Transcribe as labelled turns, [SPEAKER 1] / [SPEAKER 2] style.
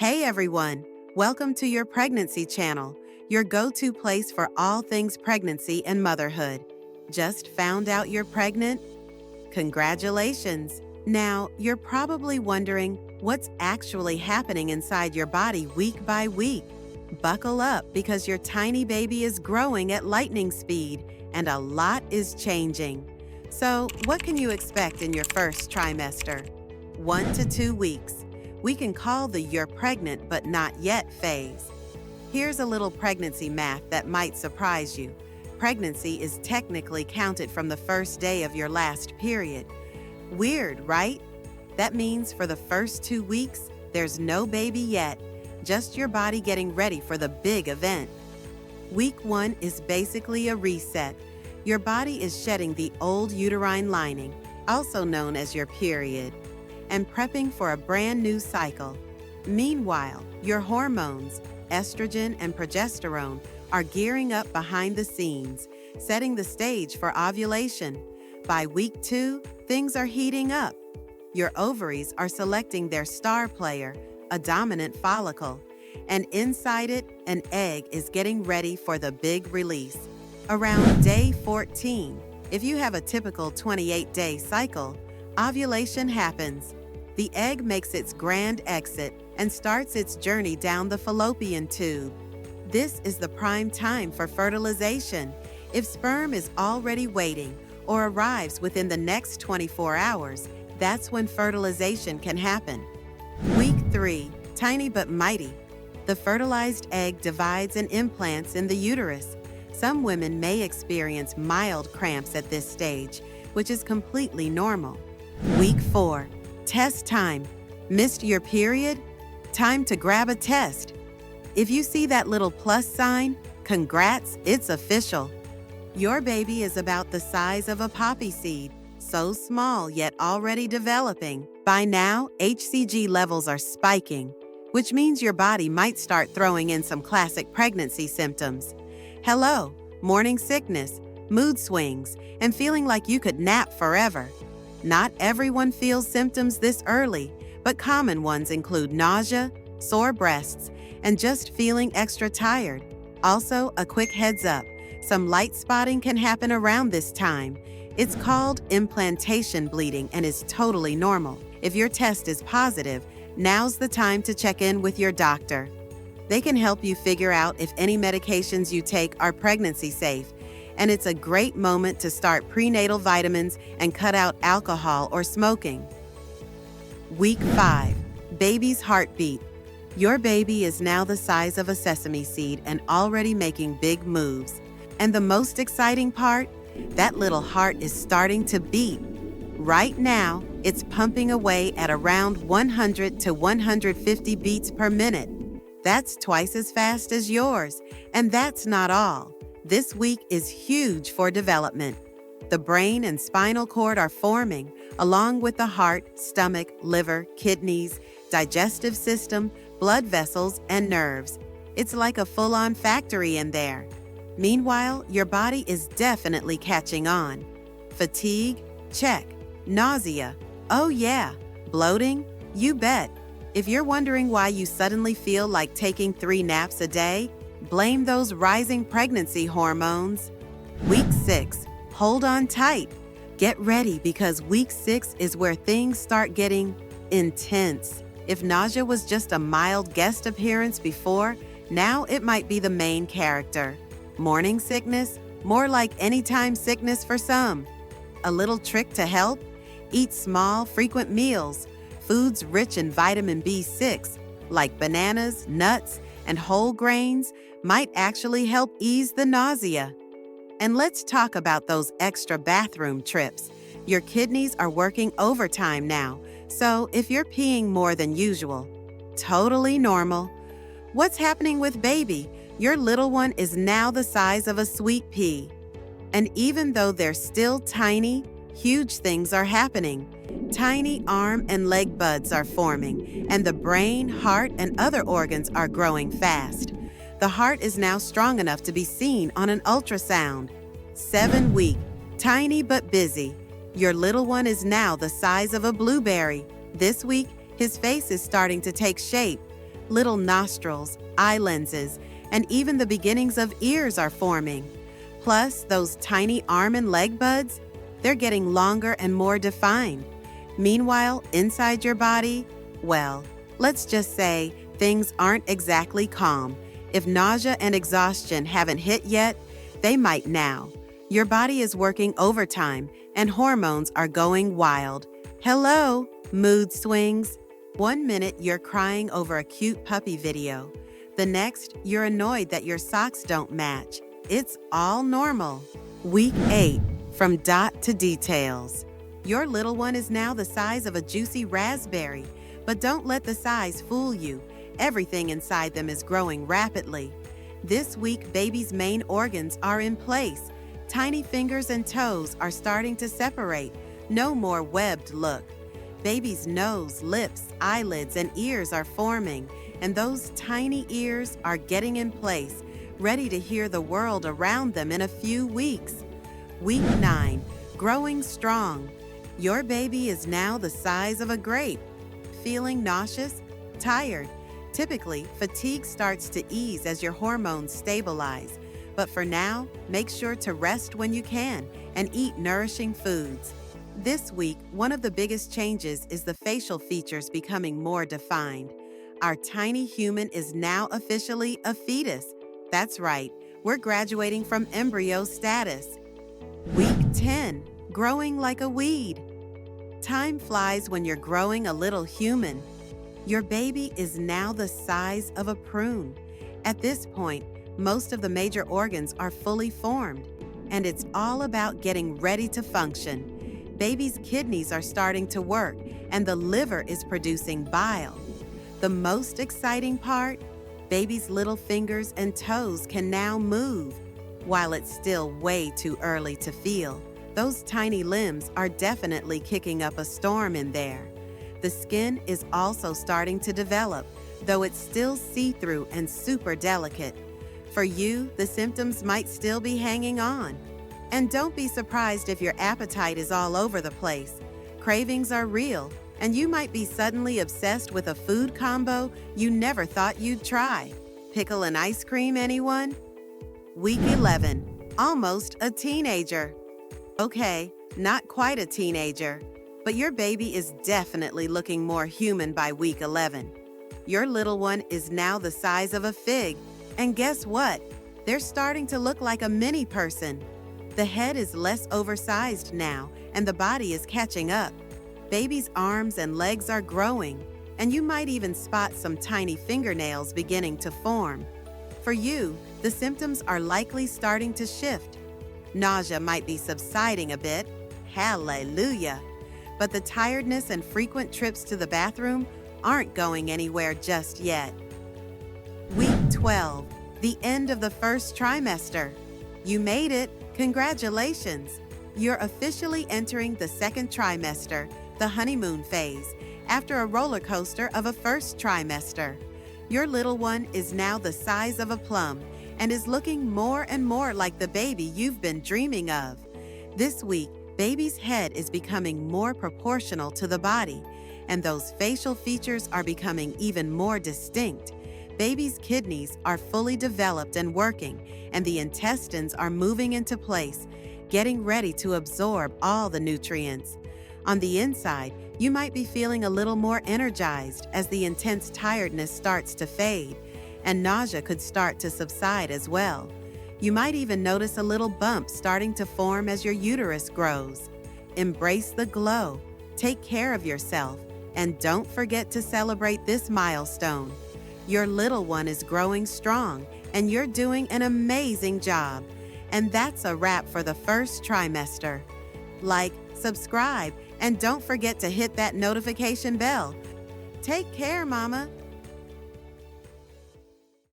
[SPEAKER 1] Hey everyone, welcome to your pregnancy channel, your go-to place for all things pregnancy and motherhood. Just found out you're pregnant? Congratulations! Now, you're probably wondering what's actually happening inside your body week by week. Buckle up because your tiny baby is growing at lightning speed and a lot is changing. So, what can you expect in your first trimester? 1 to 2 weeks. We can call the "you're pregnant but not yet" phase. Here's a little pregnancy math that might surprise you. Pregnancy is technically counted from the first day of your last period. Weird, right? That means for the first 2 weeks, there's no baby yet, just your body getting ready for the big event. Week 1 is basically a reset. Your body is shedding the old uterine lining, also known as your period, and prepping for a brand new cycle. Meanwhile, your hormones, estrogen and progesterone, are gearing up behind the scenes, setting the stage for ovulation. By week 2, things are heating up. Your ovaries are selecting their star player, a dominant follicle, and inside it, an egg is getting ready for the big release. Around day 14, if you have a typical 28-day cycle, ovulation happens. The egg makes its grand exit and starts its journey down the fallopian tube. This is the prime time for fertilization. If sperm is already waiting or arrives within the next 24 hours, that's when fertilization can happen. Week 3, tiny but mighty. The fertilized egg divides and implants in the uterus. Some women may experience mild cramps at this stage, which is completely normal. Week 4. Test time. Missed your period? Time to grab a test. If you see that little plus sign, congrats, it's official. Your baby is about the size of a poppy seed, so small yet already developing. By now, HCG levels are spiking, which means your body might start throwing in some classic pregnancy symptoms. Hello, morning sickness, mood swings, and feeling like you could nap forever. Not everyone feels symptoms this early, but common ones include nausea, sore breasts, and just feeling extra tired. Also, a quick heads up, some light spotting can happen around this time. It's called implantation bleeding and is totally normal. If your test is positive, now's the time to check in with your doctor. They can help you figure out if any medications you take are pregnancy safe, and it's a great moment to start prenatal vitamins and cut out alcohol or smoking. Week 5. Baby's heartbeat. Your baby is now the size of a sesame seed and already making big moves. And the most exciting part? That little heart is starting to beat. Right now, it's pumping away at around 100 to 150 beats per minute. That's twice as fast as yours. And that's not all. This week is huge for development. The brain and spinal cord are forming, along with the heart, stomach, liver, kidneys, digestive system, blood vessels, and nerves. It's like a full-on factory in there. Meanwhile, your body is definitely catching on. Fatigue? Check. Nausea? Oh yeah. Bloating? You bet. If you're wondering why you suddenly feel like taking 3 naps a day, blame those rising pregnancy hormones. Week 6. Hold on tight. Get ready because week 6 is where things start getting intense. If nausea was just a mild guest appearance before, now it might be the main character. Morning sickness? More like anytime sickness for some. A little trick to help? Eat small, frequent meals. Foods rich in vitamin B6, like bananas, nuts, and whole grains, might actually help ease the nausea. And let's talk about those extra bathroom trips. Your kidneys are working overtime now, so if you're peeing more than usual, totally normal. What's happening with baby? Your little one is now the size of a sweet pea. And even though they're still tiny, huge things are happening. Tiny arm and leg buds are forming, and the brain, heart, and other organs are growing fast. The heart is now strong enough to be seen on an ultrasound. 7 week, tiny but busy. Your little one is now the size of a blueberry. This week, his face is starting to take shape. Little nostrils, eye lenses, and even the beginnings of ears are forming. Plus, those tiny arm and leg buds, they're getting longer and more defined. Meanwhile, inside your body, well, let's just say things aren't exactly calm. If nausea and exhaustion haven't hit yet, they might now. Your body is working overtime and hormones are going wild. Hello, mood swings. 1 minute you're crying over a cute puppy video. The next, you're annoyed that your socks don't match. It's all normal. Week 8, from dot to details. Your little one is now the size of a juicy raspberry, but don't let the size fool you. Everything inside them is growing rapidly. This week, baby's main organs are in place. Tiny fingers and toes are starting to separate. No more webbed look. Baby's nose, lips, eyelids, and ears are forming, and those tiny ears are getting in place, ready to hear the world around them in a few weeks. Week 9, growing strong. Your baby is now the size of a grape. Feeling nauseous? Tired? Typically, fatigue starts to ease as your hormones stabilize. But for now, make sure to rest when you can and eat nourishing foods. This week, one of the biggest changes is the facial features becoming more defined. Our tiny human is now officially a fetus. That's right, we're graduating from embryo status. Week 10, growing like a weed. Time flies when you're growing a little human. Your baby is now the size of a prune. At this point, most of the major organs are fully formed, and it's all about getting ready to function. Baby's kidneys are starting to work, and the liver is producing bile. The most exciting part? Baby's little fingers and toes can now move. While it's still way too early to feel, those tiny limbs are definitely kicking up a storm in there. The skin is also starting to develop, though it's still see-through and super delicate. For you, the symptoms might still be hanging on. And don't be surprised if your appetite is all over the place. Cravings are real, and you might be suddenly obsessed with a food combo you never thought you'd try. Pickle and ice cream, anyone? Week 11, almost a teenager. Okay, not quite a teenager, but your baby is definitely looking more human by week 11. Your little one is now the size of a fig, and guess what? They're starting to look like a mini person. The head is less oversized now, and the body is catching up. Baby's arms and legs are growing, and you might even spot some tiny fingernails beginning to form. For you, the symptoms are likely starting to shift. Nausea might be subsiding a bit. Hallelujah! But the tiredness and frequent trips to the bathroom aren't going anywhere just yet. Week 12, the end of the first trimester. You made it. Congratulations! You're officially entering the second trimester, the honeymoon phase, after a roller coaster of a first trimester. Your little one is now the size of a plum and is looking more and more like the baby you've been dreaming of. This week, baby's head is becoming more proportional to the body, and those facial features are becoming even more distinct. Baby's kidneys are fully developed and working, and the intestines are moving into place, getting ready to absorb all the nutrients. On the inside, you might be feeling a little more energized as the intense tiredness starts to fade, and nausea could start to subside as well. You might even notice a little bump starting to form as your uterus grows. Embrace the glow, take care of yourself, and don't forget to celebrate this milestone. Your little one is growing strong, and you're doing an amazing job. And that's a wrap for the first trimester. Like, subscribe, and don't forget to hit that notification bell. Take care, Mama.